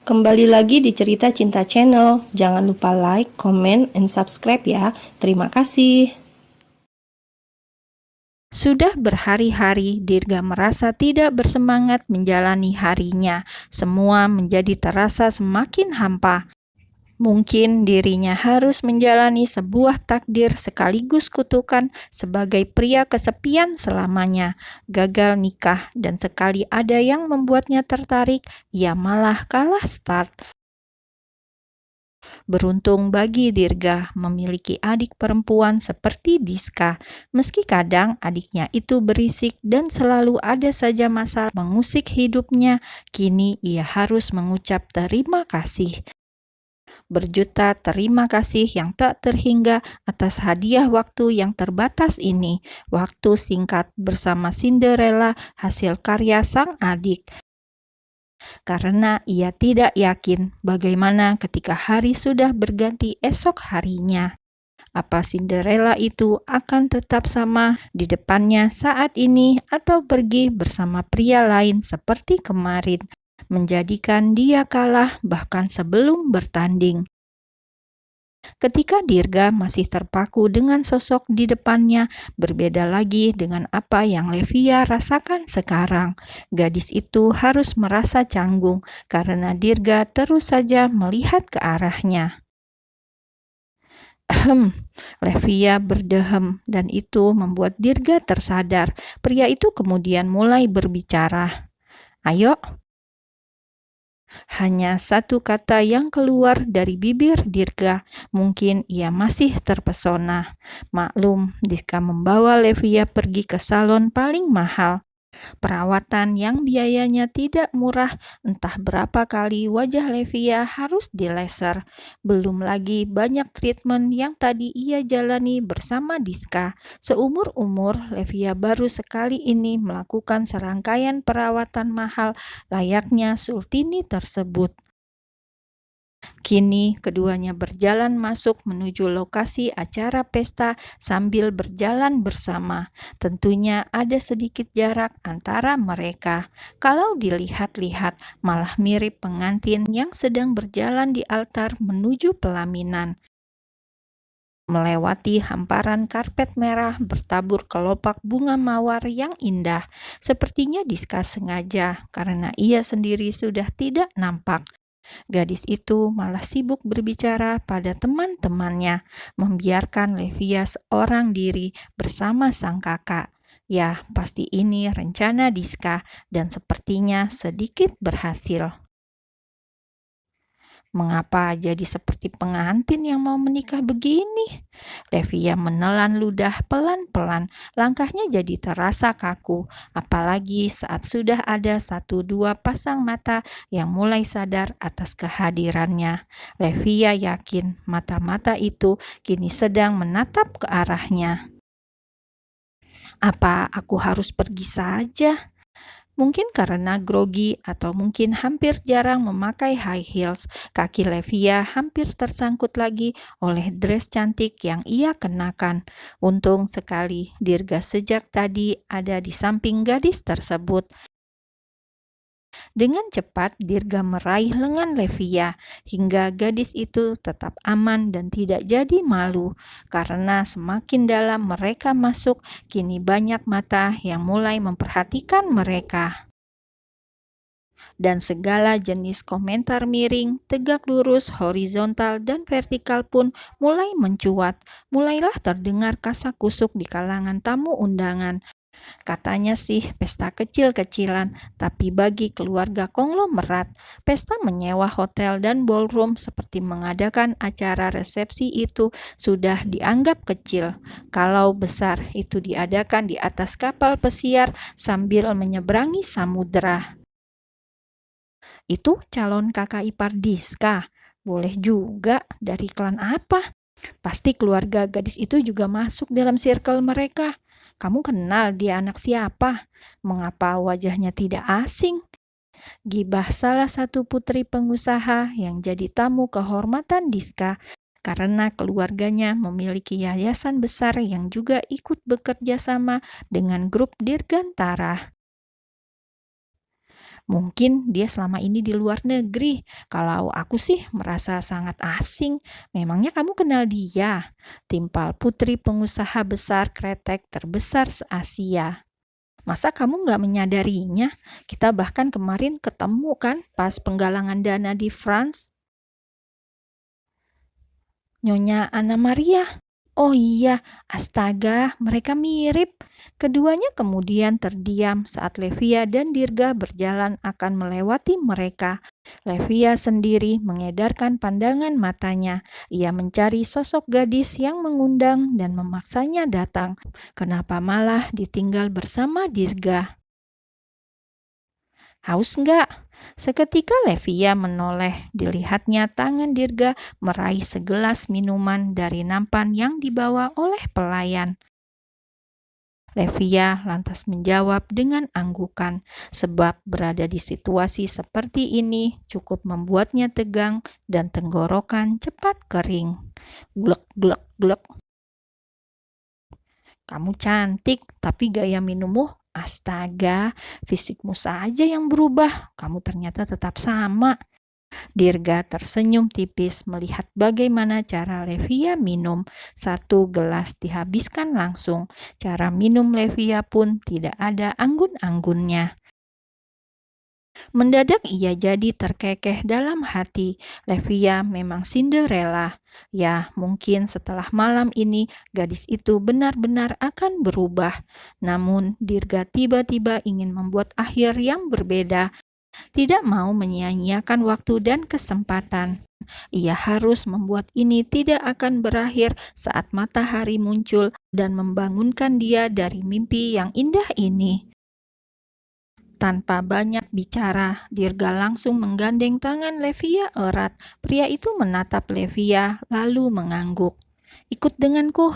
Kembali lagi di Cerita Cinta Channel. Jangan lupa like, comment, and subscribe ya. Terima kasih. Sudah berhari-hari Dirga merasa tidak bersemangat menjalani harinya. Semua menjadi terasa semakin hampa. Mungkin dirinya harus menjalani sebuah takdir sekaligus kutukan sebagai pria kesepian selamanya. Gagal nikah dan sekali ada yang membuatnya tertarik, ia malah kalah start. Beruntung bagi Dirga memiliki adik perempuan seperti Diska. Meski kadang adiknya itu berisik dan selalu ada saja masalah mengusik hidupnya, kini ia harus mengucap terima kasih. Berjuta terima kasih yang tak terhingga atas hadiah waktu yang terbatas ini. Waktu singkat bersama Cinderella hasil karya sang adik. Karena ia tidak yakin bagaimana ketika hari sudah berganti esok harinya. Apa Cinderella itu akan tetap sama di depannya saat ini atau pergi bersama pria lain seperti kemarin, menjadikan dia kalah bahkan sebelum bertanding. Ketika Dirga masih terpaku dengan sosok di depannya, berbeda lagi dengan apa yang Levia rasakan sekarang. Gadis itu harus merasa canggung karena Dirga terus saja melihat ke arahnya. Levia berdehem dan itu membuat Dirga tersadar. Pria itu kemudian mulai berbicara. "Ayo." Hanya satu kata yang keluar dari bibir Dirga. Mungkin ia masih terpesona. Maklum, Diska membawa Levia pergi ke salon paling mahal. Perawatan yang biayanya tidak murah, entah berapa kali wajah Levia harus dilaser. Belum lagi banyak treatment yang tadi ia jalani bersama Diska. Seumur-umur, Levia baru sekali ini melakukan serangkaian perawatan mahal layaknya Sultini tersebut. Kini keduanya berjalan masuk menuju lokasi acara pesta sambil berjalan bersama. Tentunya ada sedikit jarak antara mereka. Kalau dilihat-lihat malah mirip pengantin yang sedang berjalan di altar menuju pelaminan. Melewati hamparan karpet merah bertabur kelopak bunga mawar yang indah. Sepertinya Diska sengaja karena ia sendiri sudah tidak nampak. Gadis itu malah sibuk berbicara pada teman-temannya, membiarkan Levia seorang diri bersama sang kakak. Ya, pasti ini rencana Diska dan sepertinya sedikit berhasil. Mengapa jadi seperti pengantin yang mau menikah begini? Levia menelan ludah pelan-pelan, langkahnya jadi terasa kaku, apalagi saat sudah ada 1-2 pasang mata yang mulai sadar atas kehadirannya. Levia yakin mata-mata itu kini sedang menatap ke arahnya. Apa aku harus pergi saja? Mungkin karena grogi atau mungkin hampir jarang memakai high heels, kaki Levia hampir tersangkut lagi oleh dress cantik yang ia kenakan. Untung sekali Dirga sejak tadi ada di samping gadis tersebut. Dengan cepat Dirga meraih lengan Levia hingga gadis itu tetap aman dan tidak jadi malu. Karena semakin dalam mereka masuk, kini banyak mata yang mulai memperhatikan mereka. Dan segala jenis komentar miring, tegak lurus, horizontal, dan vertikal pun mulai mencuat. Mulailah terdengar kasak-kusuk di kalangan tamu undangan. Katanya sih pesta kecil-kecilan, tapi bagi keluarga konglomerat, pesta menyewa hotel dan ballroom seperti mengadakan acara resepsi itu sudah dianggap kecil. Kalau besar, itu diadakan di atas kapal pesiar sambil menyeberangi samudera. Itu calon kakak ipar Diska. Boleh juga dari klan apa? Pasti keluarga gadis itu juga masuk dalam circle mereka. Kamu kenal dia anak siapa? Mengapa wajahnya tidak asing? Gibah salah satu putri pengusaha yang jadi tamu kehormatan Diska karena keluarganya memiliki yayasan besar yang juga ikut bekerja sama dengan grup Dirgantara. Mungkin dia selama ini di luar negeri. Kalau aku sih merasa sangat asing. Memangnya kamu kenal dia? Timpal putri pengusaha besar kretek terbesar se-Asia. Masa kamu nggak menyadarinya? Kita bahkan kemarin ketemu kan pas penggalangan dana di France. Nyonya Anna Maria. Oh iya, astaga, mereka mirip. Keduanya kemudian terdiam saat Levia dan Dirga berjalan akan melewati mereka. Levia sendiri mengedarkan pandangan matanya. Ia mencari sosok gadis yang mengundang dan memaksanya datang. Kenapa malah ditinggal bersama Dirga? Haus nggak? Seketika Levia menoleh. Dilihatnya tangan Dirga meraih segelas minuman dari nampan yang dibawa oleh pelayan. Levia lantas menjawab dengan anggukan, sebab berada di situasi seperti ini cukup membuatnya tegang dan tenggorokan cepat kering. Glek, glek, glek. Kamu cantik, tapi gaya minummu, astaga, fisikmu saja yang berubah. Kamu ternyata tetap sama. Dirga tersenyum tipis melihat bagaimana cara Levia minum. 1 gelas dihabiskan langsung. Cara minum Levia pun tidak ada anggun-anggunnya. Mendadak ia jadi terkekeh dalam hati. Levia memang Cinderella. Ya, mungkin setelah malam ini gadis itu benar-benar akan berubah. Namun Dirga tiba-tiba ingin membuat akhir yang berbeda. Tidak mau menyia-nyiakan waktu dan kesempatan. Ia harus membuat ini tidak akan berakhir saat matahari muncul dan membangunkan dia dari mimpi yang indah ini. Tanpa banyak bicara, Dirga langsung menggandeng tangan Levia erat. Pria itu menatap Levia lalu mengangguk. Ikut denganku.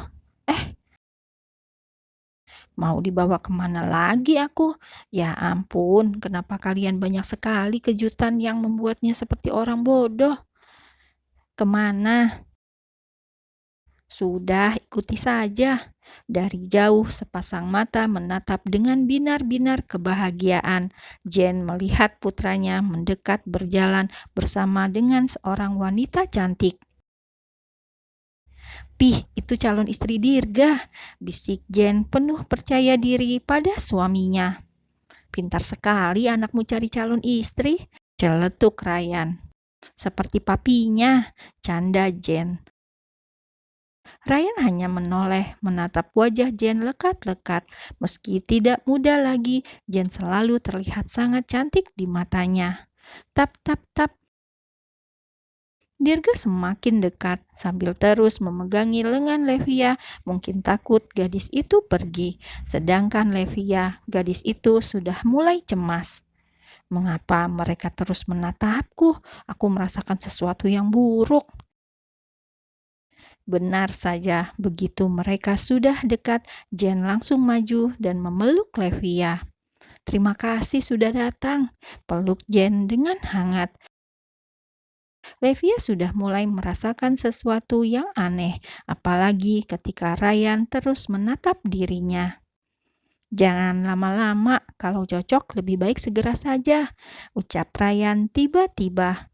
Mau dibawa kemana lagi aku? Ya ampun, kenapa kalian banyak sekali kejutan yang membuatnya seperti orang bodoh? Kemana? Sudah, ikuti saja. Dari jauh sepasang mata menatap dengan binar-binar kebahagiaan. Jane melihat putranya mendekat berjalan bersama dengan seorang wanita cantik. Pih, itu calon istri Dirga, bisik Jane penuh percaya diri pada suaminya. Pintar sekali anakmu cari calon istri, celetuk Ryan. Seperti papinya, canda Jane. Ryan hanya menoleh menatap wajah Jane lekat-lekat. Meski tidak muda lagi, Jane selalu terlihat sangat cantik di matanya. Tap, tap, tap. Dirga semakin dekat sambil terus memegangi lengan Levia, mungkin takut gadis itu pergi. Sedangkan Levia, gadis itu sudah mulai cemas. Mengapa mereka terus menatapku? Aku merasakan sesuatu yang buruk. Benar saja, begitu mereka sudah dekat, Jane langsung maju dan memeluk Levia. Terima kasih sudah datang, peluk Jane dengan hangat. Levia sudah mulai merasakan sesuatu yang aneh, apalagi ketika Ryan terus menatap dirinya. Jangan lama-lama, kalau cocok lebih baik segera saja, ucap Ryan tiba-tiba.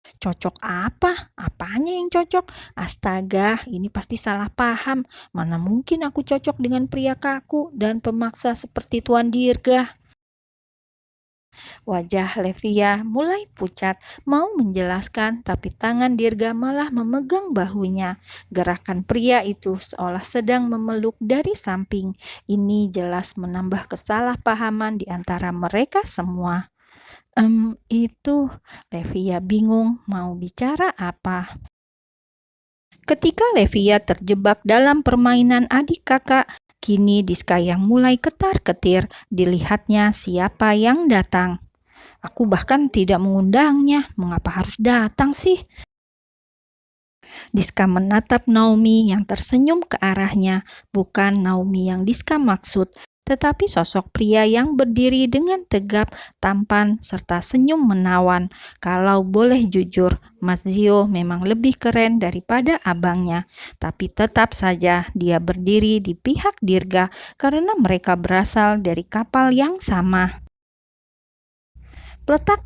Cocok apa? Apanya yang cocok? Astaga, ini pasti salah paham. Mana mungkin aku cocok dengan pria kaku dan pemaksa seperti Tuan Dirga. Wajah Levia mulai pucat, mau menjelaskan, tapi tangan Dirga malah memegang bahunya. Gerakan pria itu seolah sedang memeluk dari samping. Ini jelas menambah kesalahpahaman di antara mereka semua. Itu, Levia bingung mau bicara apa. Ketika Levia terjebak dalam permainan adik kakak, kini Diska yang mulai ketar-ketir, dilihatnya siapa yang datang. Aku bahkan tidak mengundangnya, mengapa harus datang sih? Diska menatap Naomi yang tersenyum ke arahnya, bukan Naomi yang Diska maksud, tetapi sosok pria yang berdiri dengan tegap, tampan, serta senyum menawan. Kalau boleh jujur, Mas Zio memang lebih keren daripada abangnya. Tapi tetap saja dia berdiri di pihak Dirga karena mereka berasal dari kapal yang sama. Peletak.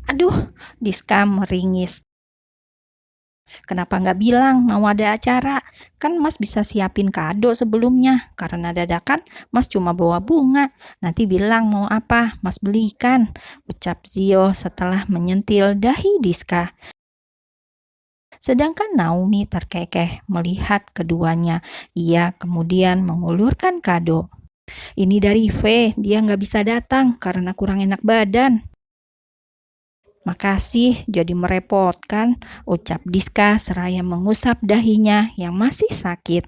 Aduh, Diska meringis. Kenapa nggak bilang mau ada acara? Kan Mas bisa siapin kado sebelumnya. Karena dadakan, Mas cuma bawa bunga. Nanti bilang mau apa, Mas belikan. Ucap Zio setelah menyentil dahi Diska. Sedangkan Naomi terkekeh melihat keduanya. Ia kemudian mengulurkan kado. Ini dari V, dia nggak bisa datang karena kurang enak badan. Makasih, jadi merepotkan, ucap Diska seraya mengusap dahinya yang masih sakit.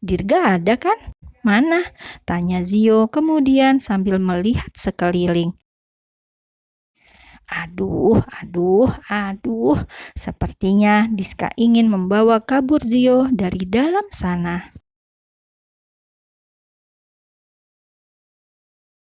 Dirga ada kan? Mana? Tanya Zio kemudian sambil melihat sekeliling. Aduh, sepertinya Diska ingin membawa kabur Zio dari dalam sana.